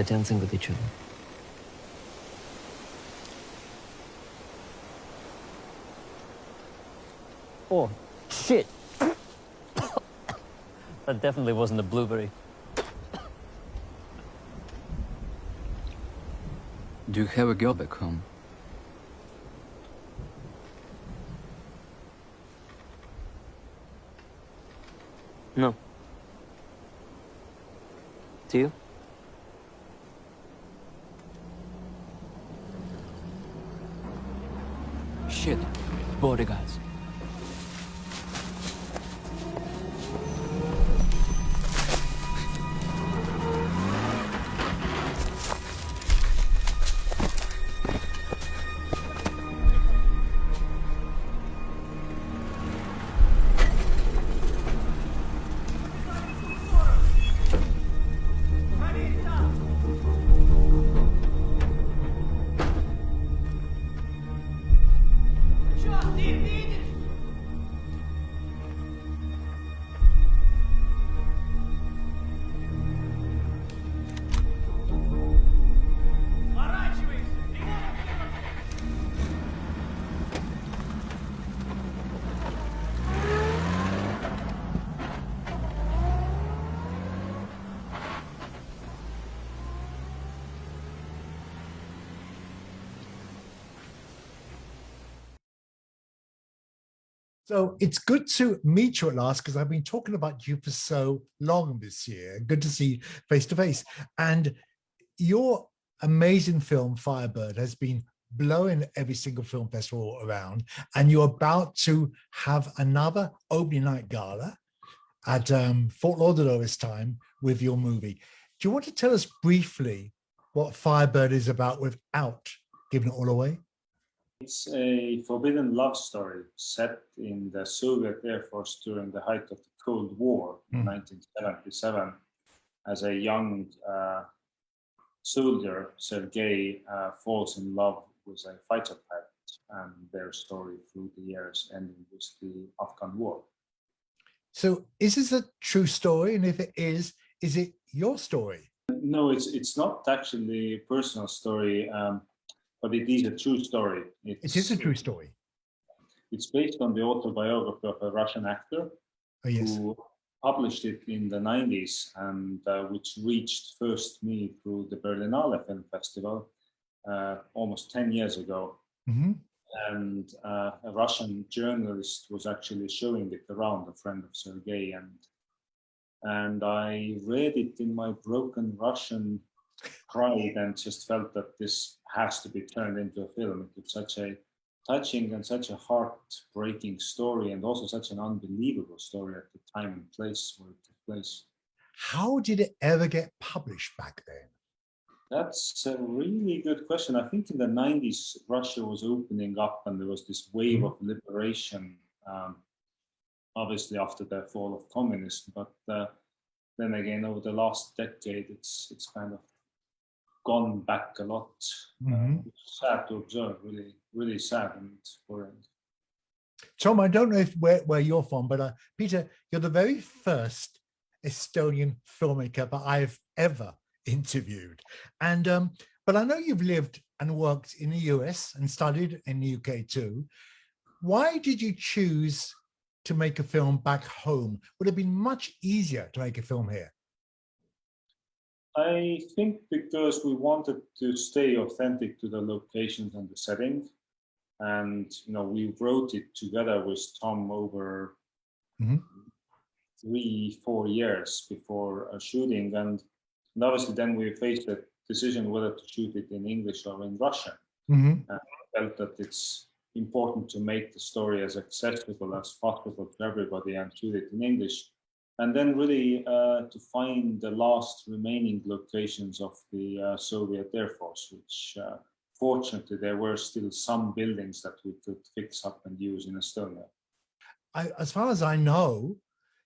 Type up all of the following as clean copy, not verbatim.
they're dancing with each other. Oh, shit! That definitely wasn't a blueberry. Do you have a girl back home? No. Do you? Shit, bodyguards. So it's good to meet you at last, because I've been talking about you for so long this year. Good to see you face to face. And your amazing film, Firebird, has been blowing every single film festival around. And you're about to have another opening night gala at Fort Lauderdale this time with your movie. Do you want to tell us briefly what Firebird is about without giving it all away? It's a forbidden love story set in the Soviet Air Force during the height of the Cold War in 1977. As a young soldier, Sergei falls in love with a fighter pilot, and their story through the years ending with the Afghan war. So is this a true story? And if it is it your story? No, it's not actually a personal story. But it is a true story. It is a true story. It's based on the autobiography of a Russian actor who published it in the 90s, and which reached first me through the Berlinale Film Festival almost 10 years ago. And a Russian journalist was actually showing it around, a friend of Sergei, and I read it in my broken Russian, cried, and just felt that this has to be turned into a film. It's such a touching and such a heartbreaking story, and also such an unbelievable story at the time and place where it took place. How did it ever get published back then? That's a really good question. I think in the 90s, Russia was opening up, and there was this wave of liberation, obviously after the fall of communism. But then again, over the last decade, it's kind of gone back a lot. It's sad to observe, really, really sad and worrying. Tom, I don't know where you're from, but Peter, you're the very first Estonian filmmaker that I've ever interviewed. And but I know you've lived and worked in the US and studied in the UK too. Why did you choose to make a film back home? Would it have been much easier to make a film here? I think because we wanted to stay authentic to the locations and the setting. And, we wrote it together with Tom over 3-4 years before shooting. And obviously then we faced the decision whether to shoot it in English or in Russian. And I felt that it's important to make the story as accessible as possible to everybody and shoot it in English. And then really to find the last remaining locations of the Soviet Air Force, which fortunately there were still some buildings that we could fix up and use in Estonia. As far as I know,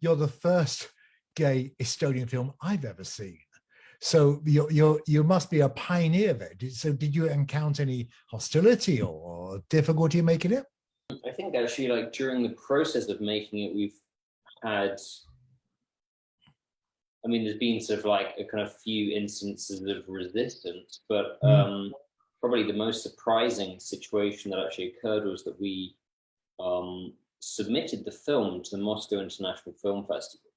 you're the first gay Estonian film I've ever seen. So you must be a pioneer there. So did you encounter any hostility or difficulty making it? I think actually, during the process of making it, we've had a mean, there's been sort of like a kind of few instances of resistance, but probably the most surprising situation that actually occurred was that we submitted the film to the Moscow International Film Festival,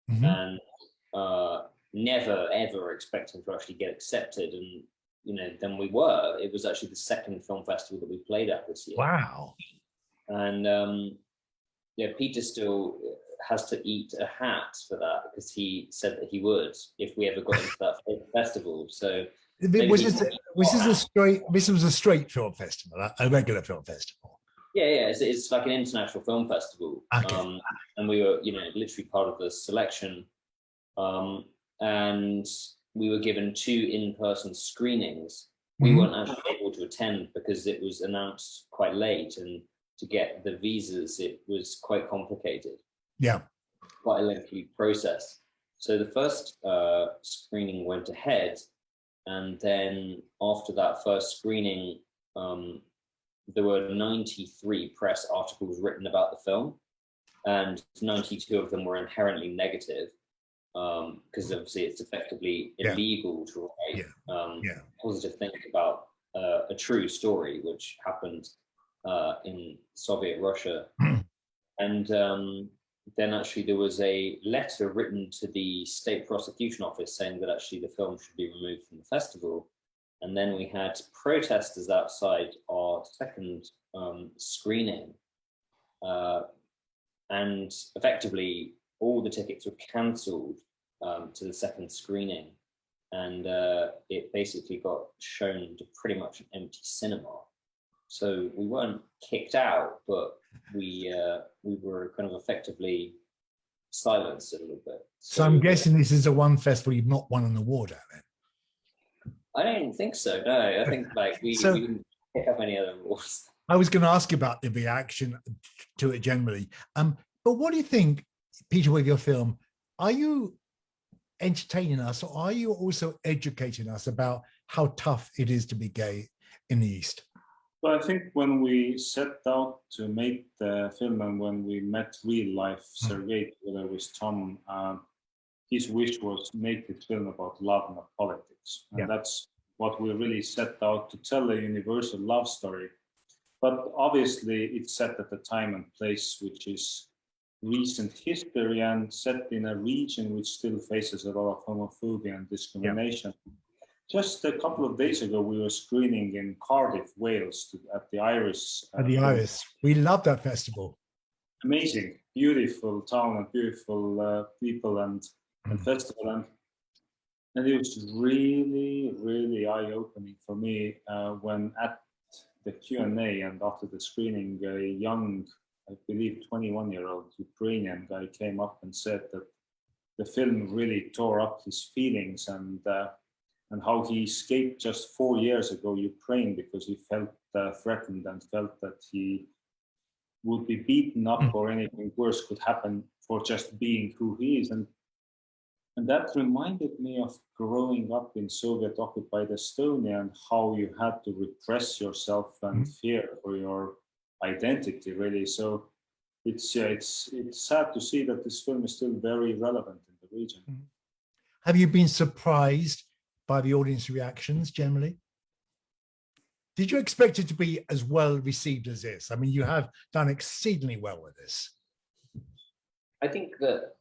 and never ever expecting to actually get accepted, and then we were. It was actually the second film festival that we played at this year. Wow. And Peter still has to eat a hat for that, because he said that he would if we ever got into that festival. So this was a straight film festival, a regular film festival. Yeah, it's like an international film festival. Okay. And we were, literally part of the selection. And we were given 2 in-person screenings. We weren't actually able to attend because it was announced quite late, and to get the visas, it was quite complicated. Yeah. Quite a lengthy process. So the first screening went ahead, and then after that first screening, there were 93 press articles written about the film, and 92 of them were inherently negative, because obviously it's effectively illegal to write positive things about a true story which happened in Soviet Russia. And then actually there was a letter written to the state prosecution office saying that actually the film should be removed from the festival. And then we had protesters outside our second screening, and effectively all the tickets were cancelled to the second screening, and it basically got shown to pretty much an empty cinema. So we weren't kicked out, but we were kind of effectively silenced a little bit. So I'm guessing this is the one festival you've not won an award at then. I don't think so. No, I think we didn't pick up any other awards. I was going to ask about the reaction to it generally. But what do you think, Peter, with your film? Are you entertaining us, or are you also educating us about how tough it is to be gay in the East? Well, I think when we set out to make the film, and when we met real life Sergei together with Tom, his wish was to make this film about love, not politics. And that's what we really set out to tell, a universal love story. But obviously it's set at a time and place which is recent history, and set in a region which still faces a lot of homophobia and discrimination. Just a couple of days ago, we were screening in Cardiff, Wales, at the Iris. At the Iris. We love that festival. Amazing, beautiful town and beautiful people and festival. And it was really, really eye-opening for me when at the Q&A and after the screening, a young, I believe 21-year-old Ukrainian guy came up and said that the film really tore up his feelings, and how he escaped just 4 years ago Ukraine because he felt threatened and felt that he would be beaten up or anything worse could happen for just being who he is. And that reminded me of growing up in Soviet-occupied Estonia, and how you had to repress yourself and fear for your identity, really. So it's sad to see that this film is still very relevant in the region. Have you been surprised by the audience reactions generally? Did you expect it to be as well received as this? I mean, you have done exceedingly well with this. I think that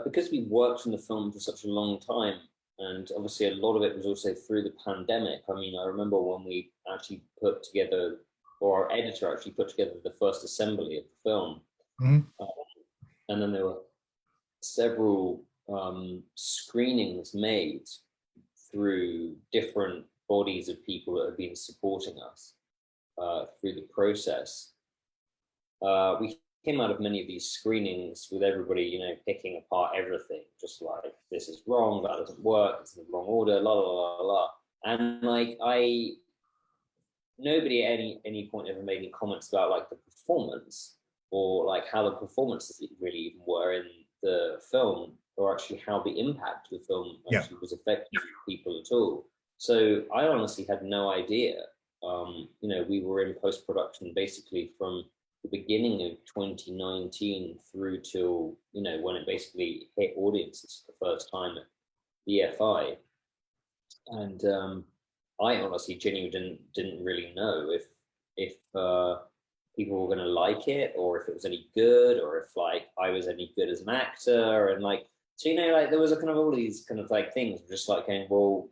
because we worked on the film for such a long time, and obviously a lot of it was also through the pandemic. I mean, I remember when we actually put together, or our editor actually put together the first assembly of the film. And then there were several screenings made through different bodies of people that have been supporting us through the process. We came out of many of these screenings with everybody, picking apart everything, just like, this is wrong, that doesn't work, it's in the wrong order, la la la la. And nobody at any point ever made any comments about like the performance, or like how the performances really even were in the film, or actually how the impact of the film actually was affecting people at all. So I honestly had no idea. We were in post-production basically from the beginning of 2019 through till, when it basically hit audiences for the first time at BFI. And I honestly genuinely didn't really know if people were going to like it, or if it was any good, or if like I was any good as an actor. And like, so, like there was a kind of all these kind of like things just like going, well,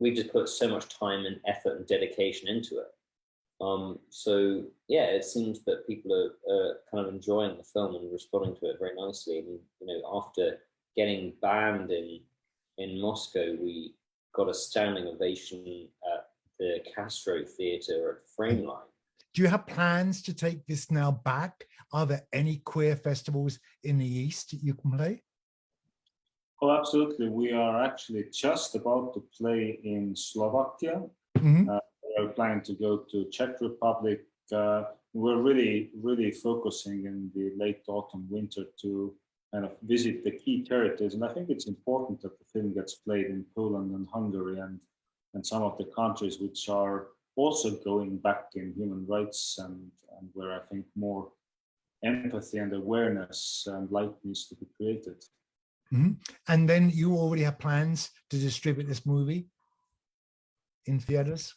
we've just put so much time and effort and dedication into it. So yeah, it seems that people are kind of enjoying the film and responding to it very nicely. And after getting banned in Moscow, we got a standing ovation at the Castro Theatre at Frameline. Do you have plans to take this now back? Are there any queer festivals in the East you can play? Oh, absolutely. We are actually just about to play in Slovakia. Mm-hmm. We're planning to go to Czech Republic. We're really, really focusing in the late autumn, winter to kind of visit the key territories. And I think it's important that the film gets played in Poland and Hungary and some of the countries which are also going back in human rights, and where I think more empathy and awareness and light needs to be created. Mm-hmm. And then you already have plans to distribute this movie in theaters?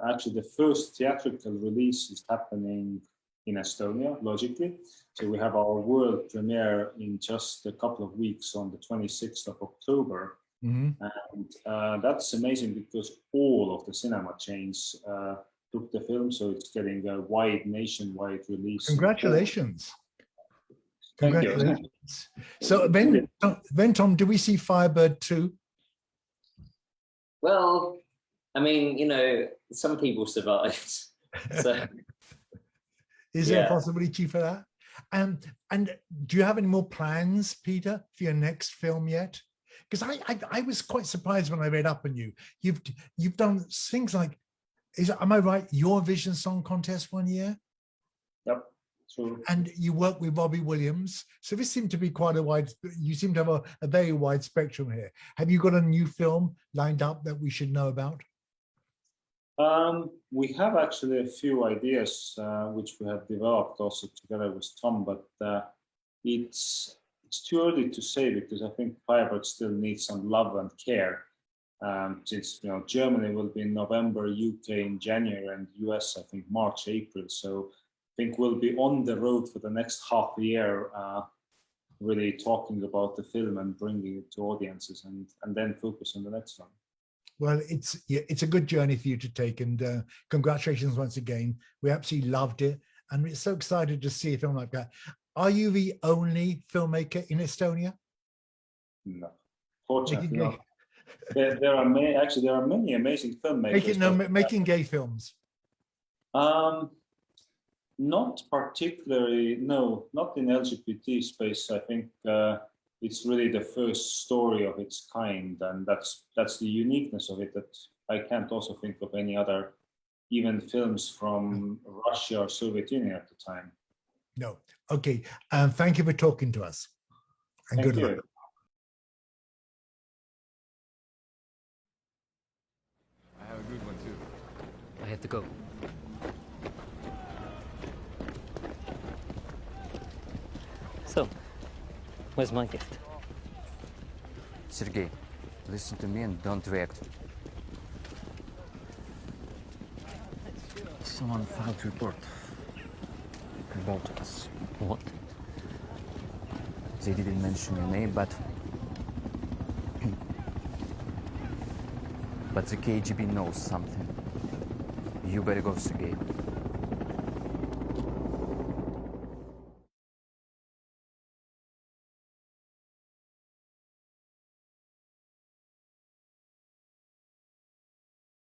Actually, the first theatrical release is happening in Estonia, logically. So we have our world premiere in just a couple of weeks on the 26th of October. Mm-hmm. And that's amazing because all of the cinema chains took the film, so it's getting a nationwide release. Congratulations. Thank Congratulations. you. So then, Tom, do we see Firebird 2? Well, I mean, some people survived. So Is there a possibility for that? And do you have any more plans, Peter, for your next film yet? Because I was quite surprised when I read up on you. You've done things like, am I right? Eurovision Song Contest one year. Yep, true. And you work with Robbie Williams. So this seemed to be quite you seem to have a very wide spectrum here. Have you got a new film lined up that we should know about? We have actually a few ideas which we have developed also together with Tom, but it's too early to say because I think Firebird still needs some love and care. Since Germany will be in November, UK in January, and US I think March, April. So I think we'll be on the road for the next half a year, really talking about the film and bringing it to audiences, and then focus on the next one. Well, it's a good journey for you to take, and congratulations once again. We absolutely loved it, and we're so excited to see a film like that. Are you the only filmmaker in Estonia? No, fortunately not. There are many amazing filmmakers. Making gay films. Not particularly. No, not in LGBT space. I think it's really the first story of its kind, and that's the uniqueness of it. That I can't also think of any other, even films from Russia or Soviet Union at the time. No. Okay. Thank you for talking to us. And Thank good you. luck. I have a good one too. I have to go. So, where's my gift? Sergey, listen to me and don't react. Someone filed a report about us. What? They didn't mention your name, but the KGB knows something. You better go, Sergey.